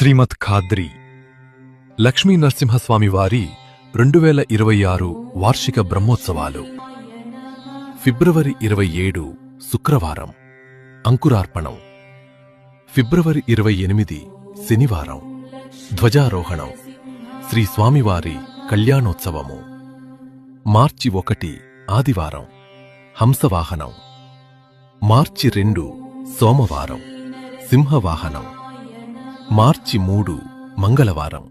శ్రీమద్ ఖాద్రి లక్ష్మీ నరసింహస్వామివారి 2026 వార్షిక బ్రహ్మోత్సవాలు ఫిబ్రవరి 27 శుక్రవారం అంకురార్పణం, ఫిబ్రవరి 28 శనివారం ధ్వజారోహణం, శ్రీ స్వామివారి కళ్యాణోత్సవము, మార్చి 1 ఆదివారం హంసవాహనం, మార్చి 2 సోమవారం సింహవాహనం, మార్చి 3 మంగళవారం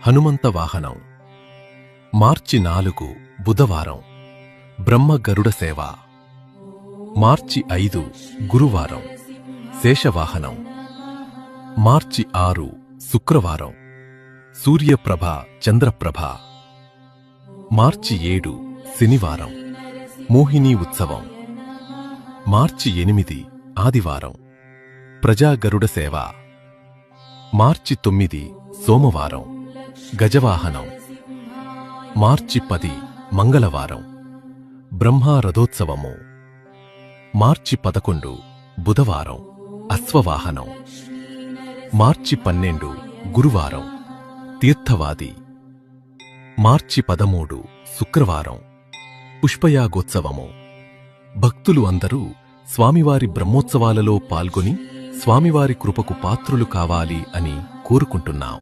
హనుమంత వాహనం, మార్చి 4 బుధవారం బ్రహ్మ గరుడ సేవ, మార్చి 5 గురువారం శేషవాహనం, మార్చి 6 శుక్రవారం సూర్యప్రభ చంద్రప్రభ, మార్చి 7 శనివారం మోహిని ఉత్సవం, మార్చి 8 ఆదివారం ప్రజా గరుడ సేవ, మార్చి 9 సోమవారం గజవాహనం, మార్చి 10 మంగళవారం బ్రహ్మ రథోత్సవము, మార్చి 11 బుధవారం అశ్వవాహనం, మార్చి 12 గురువారం తీర్థవాది, మార్చి 13 శుక్రవారం పుష్పయాగోత్సవము. భక్తులు అందరూ స్వామివారి బ్రహ్మోత్సవాలలో పాల్గొని స్వామివారి కృపకు పాత్రులు కావాలి అని కోరుకుంటున్నాం.